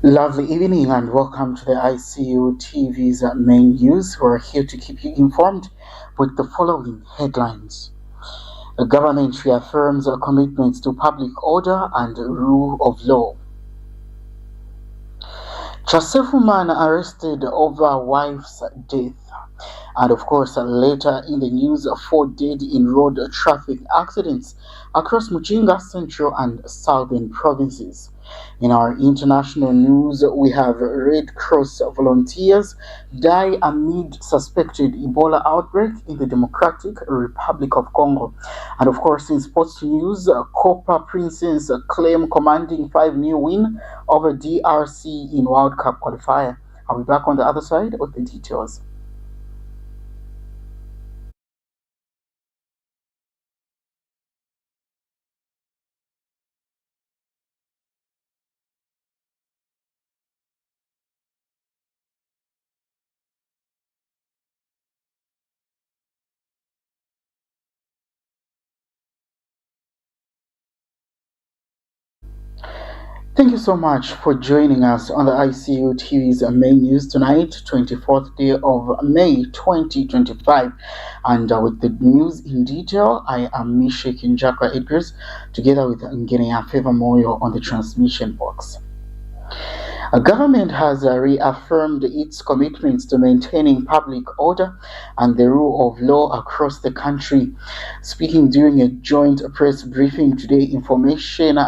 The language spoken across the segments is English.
Lovely evening and welcome to the ICU TV's main news. We're here to keep you informed with the following headlines. The government reaffirms a commitment to public order and rule of law. Chasefu man arrested over wife's death. And of course, later in the news, 4 dead in road traffic accidents across Muchinga, central and southern provinces. In our international news, we have Red Cross volunteers die amid suspected Ebola outbreak in the Democratic Republic of Congo. And of course, in sports news, Copper Princess claim commanding 5-0 win over DRC in World Cup qualifier. I'll be back on the other side with the details. Thank you so much for joining us on the ICU TV's main news tonight, 24th day of May 2025. And with the news in detail, I am Mishe Kinjaka Edgars, together with Ngenia Favor Moyo on the transmission box. A government has reaffirmed its commitments to maintaining public order and the rule of law across the country. Speaking during a joint press briefing today, Information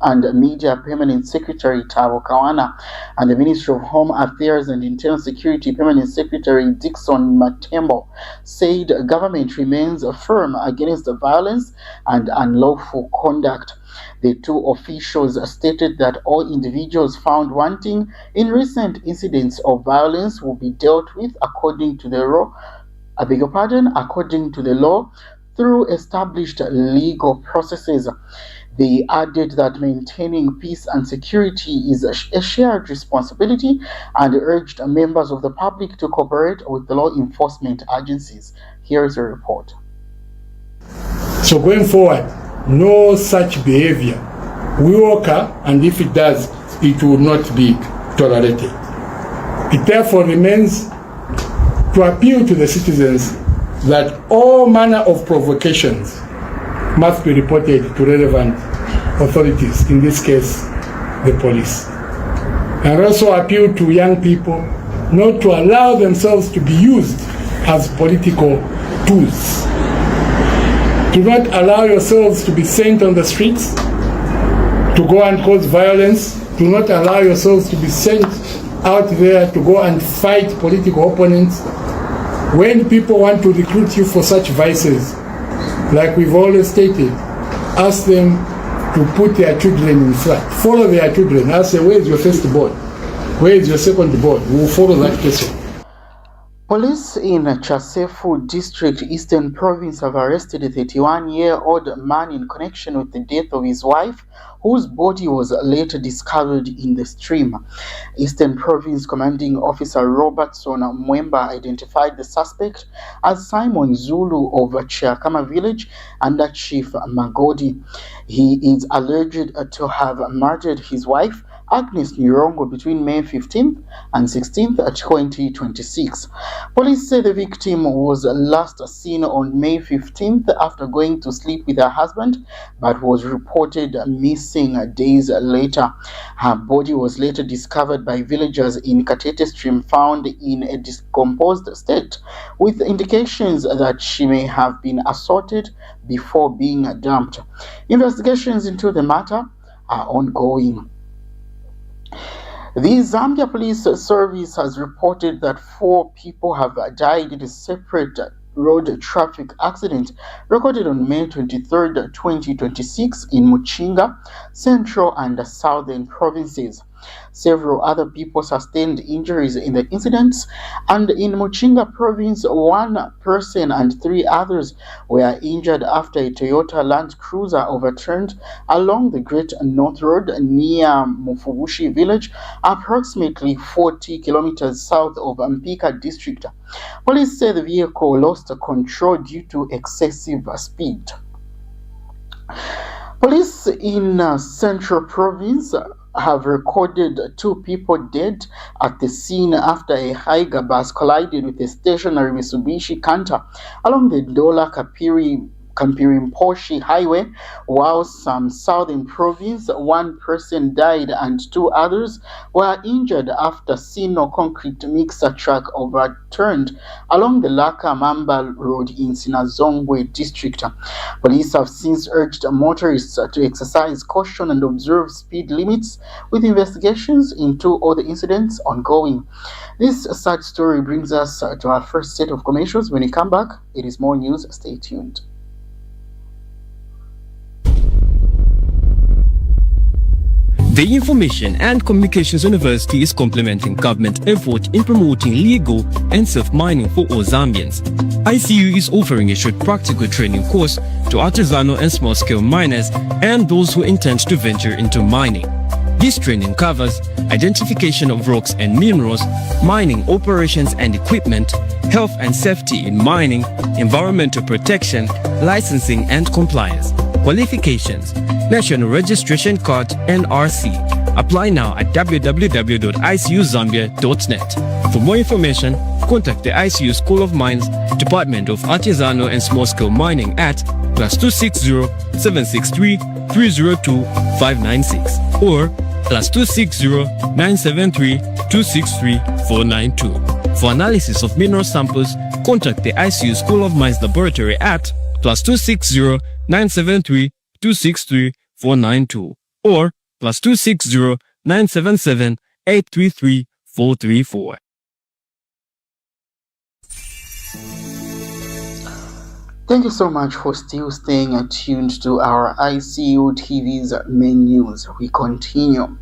and Media Permanent Secretary Tabo Kawana and the Ministry of Home Affairs and Internal Security Permanent Secretary Dixon Matembo said government remains firm against the violence and unlawful conduct. The two officials stated that all individuals found wanting in recent incidents of violence will be dealt with according to the law through established legal processes. They added that maintaining peace and security is a shared responsibility and urged members of the public to cooperate with the law enforcement agencies. Here is a report. So going forward, no such behavior will occur, and if it does, it will not be tolerated. It therefore remains to appeal to the citizens that all manner of provocations must be reported to relevant authorities, in this case, the police. And also appeal to young people not to allow themselves to be used as political tools. Do not allow yourselves to be sent on the streets to go and cause violence. Do not allow yourselves to be sent out there to go and fight political opponents. When people want to recruit you for such vices, like we've always stated, ask them to put their children in front. Follow their children. Ask them, where is your first born? Where is your second born? We will follow that person. Police in Chasefu district, Eastern Province, have arrested a 31-year-old man in connection with the death of his wife, whose body was later discovered in the stream. Eastern Province Commanding Officer Robertson Mwemba identified the suspect as Simon Zulu of Chiakama village under Chief Magodi. He is alleged to have murdered his wife, Agnes Nirongo, between May 15th and 16th, 2026. Police say the victim was last seen on May 15th after going to sleep with her husband, but was reported missing days later. Her body was later discovered by villagers in Katete stream, found in a decomposed state, with indications that she may have been assaulted before being dumped. Investigations into the matter are ongoing. The Zambia Police Service has reported that 4 people have died in a separate road traffic accident recorded on May 23, 2026 in Muchinga, central and southern provinces. Several other people sustained injuries in the incidents, and in Muchinga province, 1 person and 3 others were injured after a Toyota Land Cruiser overturned along the Great North Road near Mufubushi village, approximately 40 kilometers south of Mpika district. Police say the vehicle lost control due to excessive speed. Police in Central Province have recorded 2 people dead at the scene after a Higer bus collided with a stationary Mitsubishi Canter along the Dola Kampirimposhi Highway, while some southern province, 1 person died and 2 others were injured after Sino concrete mixer truck overturned along the Laka Mamba Road in Sinazongwe district. Police have since urged motorists to exercise caution and observe speed limits, with investigations into all the incidents ongoing. This sad story brings us to our first set of commercials. When we come back, it is more news. Stay tuned. The Information and Communications University is complementing government effort in promoting legal and safe mining for all Zambians. ICU is offering a short practical training course to artisanal and small-scale miners and those who intend to venture into mining. This training covers identification of rocks and minerals, mining operations and equipment, health and safety in mining, environmental protection, licensing and compliance. Qualifications: National Registration Card NRC. Apply now at www.icuzambia.net. For more information, contact the ICU School of Mines, Department of Artisanal and Small-Scale Mining at +260 763 302 596 or +260 973 263 492. For analysis of mineral samples, contact the ICU School of Mines Laboratory at +260 973 263 492 or +260 977 833 434. Thank you so much for still staying attuned to our ICU TV's main news. We continue.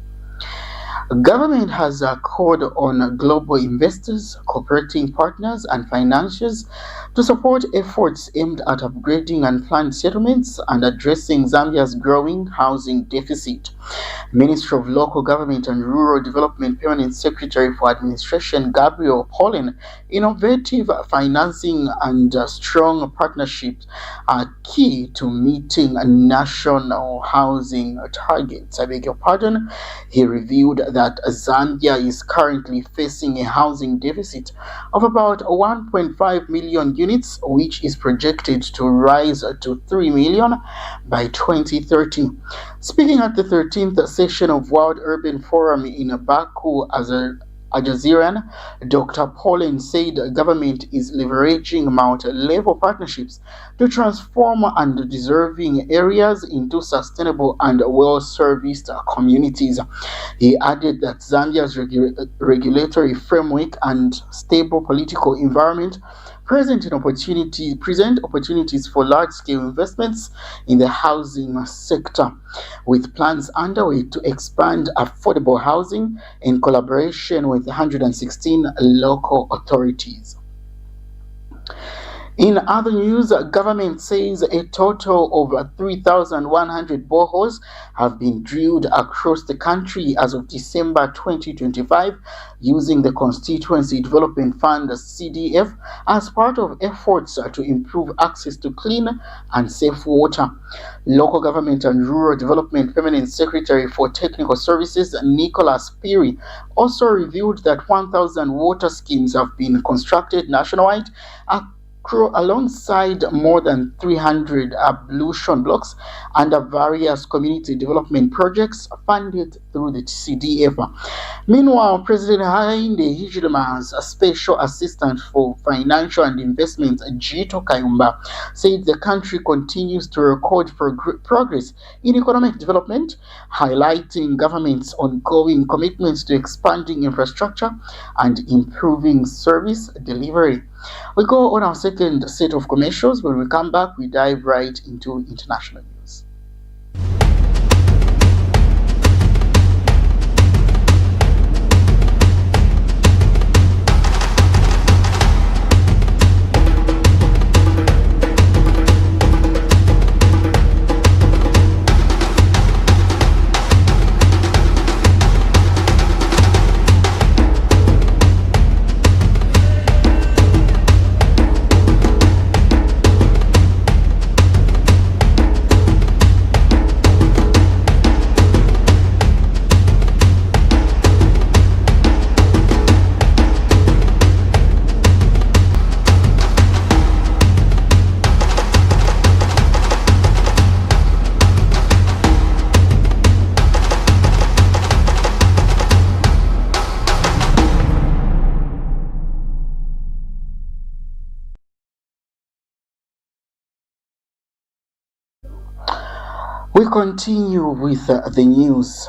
Government has called on global investors, cooperating partners, and financiers to support efforts aimed at upgrading unplanned settlements and addressing Zambia's growing housing deficit. Minister of Local Government and Rural Development Permanent Secretary for Administration Gabriel Pollen, innovative financing and strong partnerships are key to meeting national housing targets. I beg your pardon. He revealed that Zambia is currently facing a housing deficit of about 1.5 million units, which is projected to rise to 3 million by 2030. Speaking at the 13th session of World Urban Forum in Baku, Algerian, Dr. Pollen said government is leveraging multi-level partnerships to transform underdeserving areas into sustainable and well-serviced communities. He added that Zambia's regulatory framework and stable political environment present opportunities for large-scale investments in the housing sector, with plans underway to expand affordable housing in collaboration with 116 local authorities. In other news, government says a total of 3,100 boreholes have been drilled across the country as of December 2025 using the Constituency Development Fund (CDF) as part of efforts to improve access to clean and safe water. Local Government and Rural Development Permanent Secretary for Technical Services Nicholas Piri also revealed that 1,000 water schemes have been constructed nationwide alongside more than 300 ablution blocks under various community development projects funded through the CDF. Meanwhile, President Hakainde Hichilema's Special Assistant for Financial and Investment, Jito Kayumba, said the country continues to record progress in economic development, highlighting government's ongoing commitments to expanding infrastructure and improving service delivery. We go on our second set of commercials. When we come back, we dive right into international news. We continue with the news.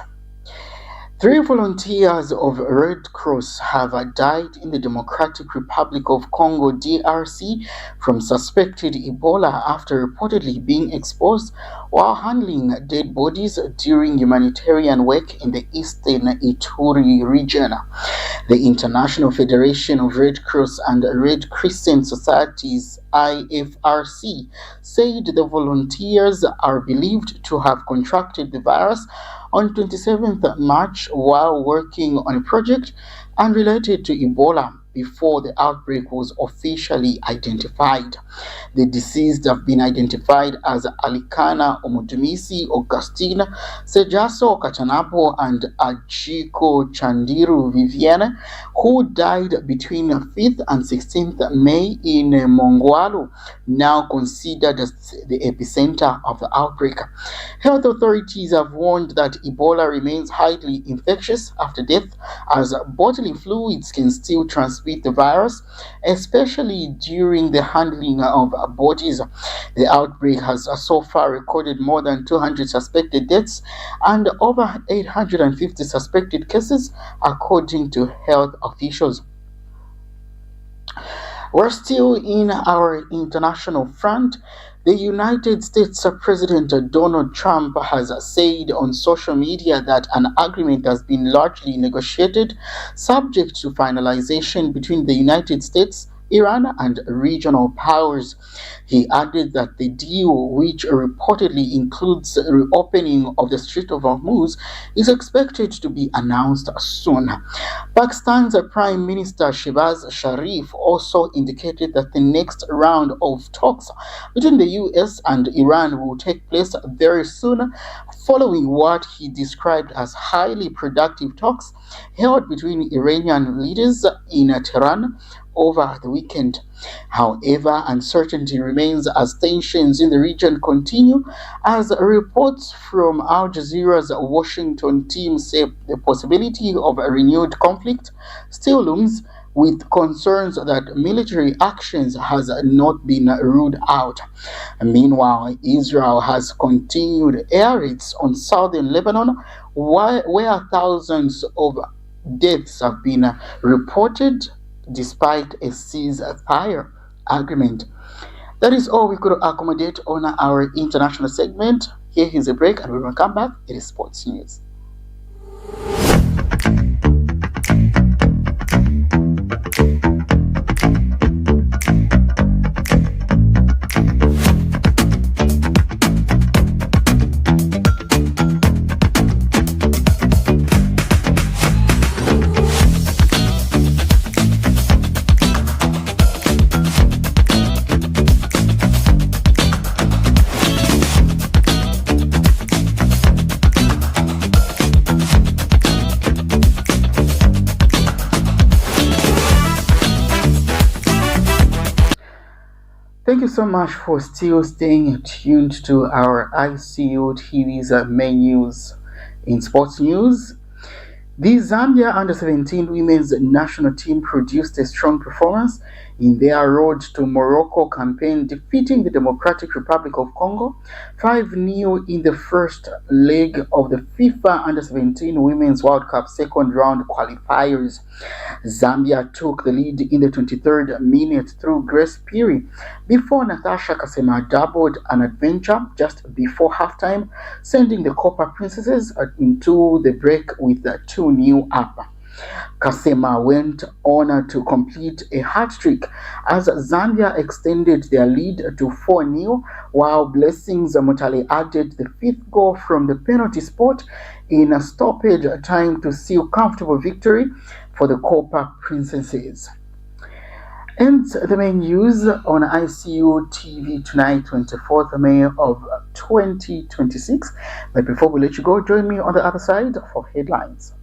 3 volunteers of Red Cross have died in the Democratic Republic of Congo (DRC) from suspected Ebola after reportedly being exposed while handling dead bodies during humanitarian work in the eastern Ituri region. The International Federation of Red Cross and Red Crescent Societies (IFRC) said the volunteers are believed to have contracted the virus on 27th March while working on a project unrelated to Ebola before the outbreak was officially identified. The deceased have been identified as Alikana Omudumisi Augustine, Sejaso Kachanapo, and Ajiko Chandiru Vivienne, who died between 5th and 16th May in Mongwalu, now considered as the epicenter of the outbreak. Health authorities have warned that Ebola remains highly infectious after death, as bodily fluids can still transmit the virus, especially during the handling of bodies. The outbreak has so far recorded more than 200 suspected deaths and over 850 suspected cases, according to health officials. We're still in our international front. The United States President Donald Trump has said on social media that an agreement has been largely negotiated, subject to finalization between the United States, Iran, and regional powers. He added that the deal, which reportedly includes the reopening of the Strait of Hormuz, is expected to be announced soon. Pakistan's Prime Minister Shehbaz Sharif also indicated that the next round of talks between the US and Iran will take place very soon, following what he described as highly productive talks held between Iranian leaders in Tehran over the weekend. However, uncertainty remains as tensions in the region continue, as reports from Al Jazeera's Washington team say the possibility of a renewed conflict still looms, with concerns that military actions has not been ruled out. Meanwhile, Israel has continued air raids on southern Lebanon, where thousands of deaths have been reported despite a ceasefire agreement. That is all we could accommodate on our international segment. Here is a break, and we will come back. It is sports news. Thank you so much for still staying tuned to our ICU TV's main news. In sports news, the Zambia under-17 women's national team produced a strong performance in their Road to Morocco campaign, defeating the Democratic Republic of Congo 5-0 in the first leg of the FIFA under-17 Women's World Cup second round qualifiers. Zambia took the lead in the 23rd minute through Grace Piri before Natasha Kasema doubled an adventure just before halftime, sending the Copper Princesses into the break with 2-0 up. Kasema went on to complete a hat-trick as Zambia extended their lead to 4-0, while Blessings Mutale added the 5th goal from the penalty spot in a stoppage time to seal comfortable victory for the Copper Princesses. And the main news on ICU TV tonight, 24th May of 2026. But before we let you go, join me on the other side for headlines.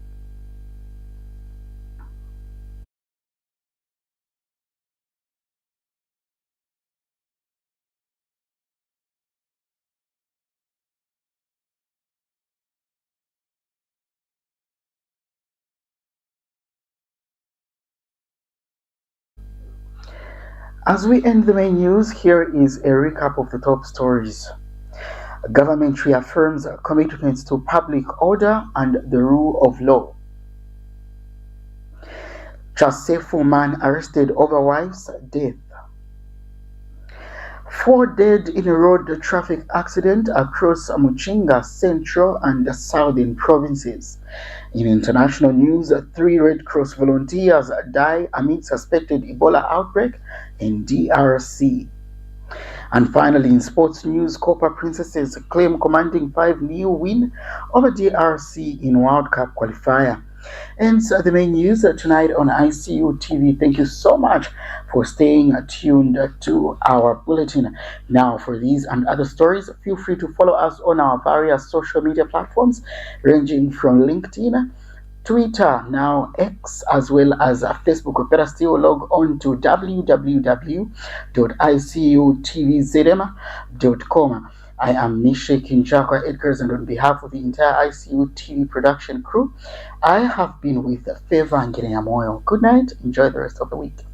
As we end the main news, here is a recap of the top stories. Government reaffirms commitments to public order and the rule of law. Chasefu man arrested over wife's death. 4 dead in a road traffic accident across Muchinga, central and southern provinces. In international news, 3 Red Cross volunteers die amid suspected Ebola outbreak in DRC. And finally, in sports news, Copper Princesses claim commanding 5-0 win over DRC in World Cup qualifier. And so the main news tonight on ICU TV. Thank you so much for staying tuned to our bulletin. Now, for these and other stories, feel free to follow us on our various social media platforms, ranging from LinkedIn, Twitter, now X, as well as Facebook. Better still, log on to www.icutvzm.com. I am Nishe Kinjaka Edgars, and on behalf of the entire ICU TV production crew, I have been with Favor and Moyo. Good night. Enjoy the rest of the week.